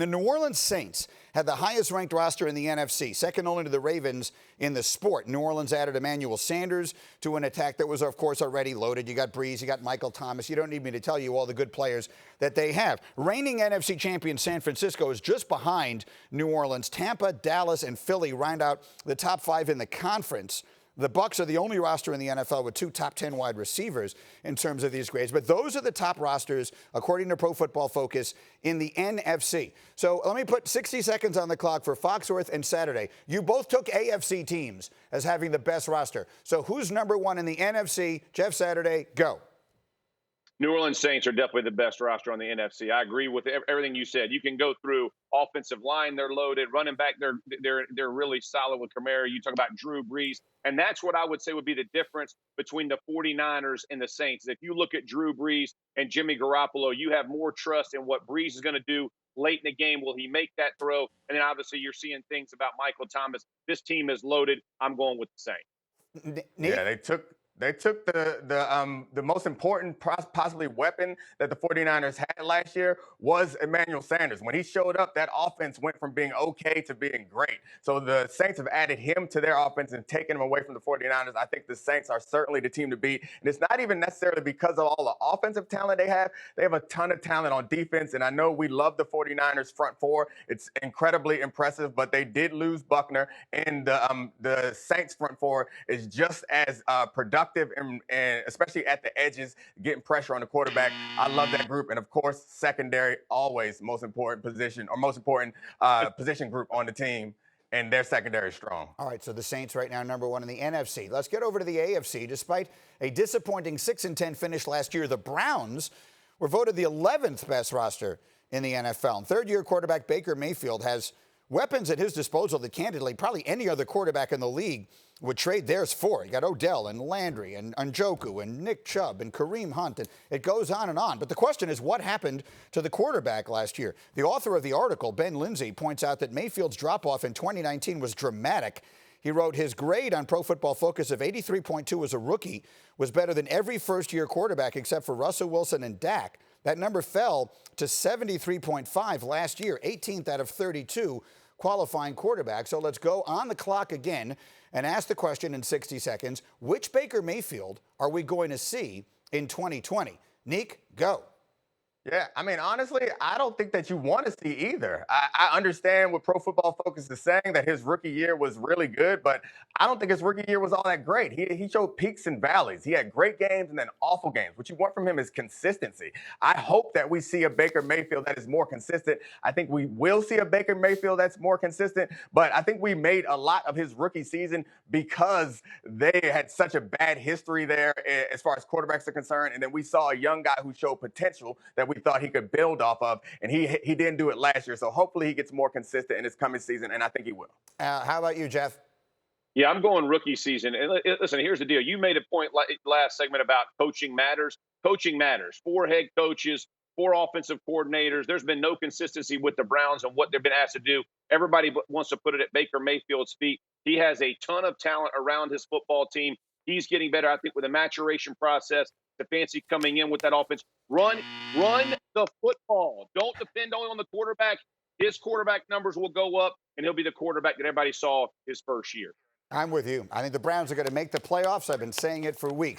The New Orleans Saints had the highest ranked roster in the NFC, second only to the Ravens in the sport. New Orleans added Emmanuel Sanders to an attack that was, of course, already loaded. You got Breeze, you got Michael Thomas. You don't need me to tell you all the good players that they have. Reigning NFC champion San Francisco is just behind New Orleans. Tampa, Dallas, and Philly round out the top five in the conference. The Bucs are the only roster in the NFL with two top 10 wide receivers in terms of these grades. But those are the top rosters, according to Pro Football Focus, in the NFC. So let me put 60 seconds on the clock for Foxworth and Saturday. You both took AFC teams as having the best roster. So who's number one in the NFC? Jeff Saturday, go. New Orleans Saints are definitely the best roster on the NFC. I agree with everything you said. You can go through offensive line, they're loaded. Running back, they're really solid with Kamara. You talk about Drew Brees. And that's what I would say would be the difference between the 49ers and the Saints. If you look at Drew Brees and Jimmy Garoppolo, you have more trust in what Brees is going to do late in the game. Will he make that throw? And then obviously you're seeing things about Michael Thomas. This team is loaded. I'm going with the Saints. Yeah, they took the most important possibly weapon that the 49ers had last year was Emmanuel Sanders. When he showed up, that offense went from being okay to being great. So the Saints have added him to their offense and taken him away from the 49ers. I think the Saints are certainly the team to beat. And it's not even necessarily because of all the offensive talent they have. They have a ton of talent on defense. And I know we love the 49ers front four. It's incredibly impressive, but they did lose Buckner. And the Saints front four is just as productive. And especially at the edges, getting pressure on the quarterback. I love that group. And of course, secondary, always most important position group on the team. And their secondary is strong. All right, so the Saints right now number one in the NFC. Let's get over to the AFC. Despite a disappointing 6-10 finish last year, the Browns were voted the 11th best roster in the NFL. And third-year quarterback Baker Mayfield has weapons at his disposal that candidly probably any other quarterback in the league would trade theirs for. You got Odell and Landry and Njoku and Nick Chubb and Kareem Hunt, and it goes on and on. But the question is, what happened to the quarterback last year? The author of the article, Ben Lindsay, points out that Mayfield's drop-off in 2019 was dramatic. He wrote his grade on Pro Football Focus of 83.2 as a rookie was better than every first-year quarterback except for Russell Wilson and Dak. That number fell to 73.5 last year, 18th out of 32 qualifying quarterbacks. So let's go on the clock again and ask the question in 60 seconds, which Baker Mayfield are we going to see in 2020? Neek, go. Yeah, I mean, honestly, I don't think that you want to see either. I understand what Pro Football Focus is saying, that his rookie year was really good, but I don't think his rookie year was all that great. He showed peaks and valleys. He had great games and then awful games. What you want from him is consistency. I hope that we see a Baker Mayfield that is more consistent. I think we will see a Baker Mayfield that's more consistent, but I think we made a lot of his rookie season because they had such a bad history there as far as quarterbacks are concerned, and then we saw a young guy who showed potential that we thought he could build off of, and he didn't do it last year. So hopefully he gets more consistent in his coming season, and I think he will. How about you, Jeff? Yeah, I'm going rookie season. And listen, here's the deal. You made a point last segment about coaching matters. Coaching matters. 4 head coaches, 4 offensive coordinators. There's been no consistency with the Browns and what they've been asked to do. Everybody wants to put it at Baker Mayfield's feet. He has a ton of talent around his football team. He's getting better, I think, with the maturation process. Stefanski coming in with that offense. Run the football. Don't depend only on the quarterback. His quarterback numbers will go up, and he'll be the quarterback that everybody saw his first year. I'm with you. I think the Browns are going to make the playoffs. I've been saying it for weeks.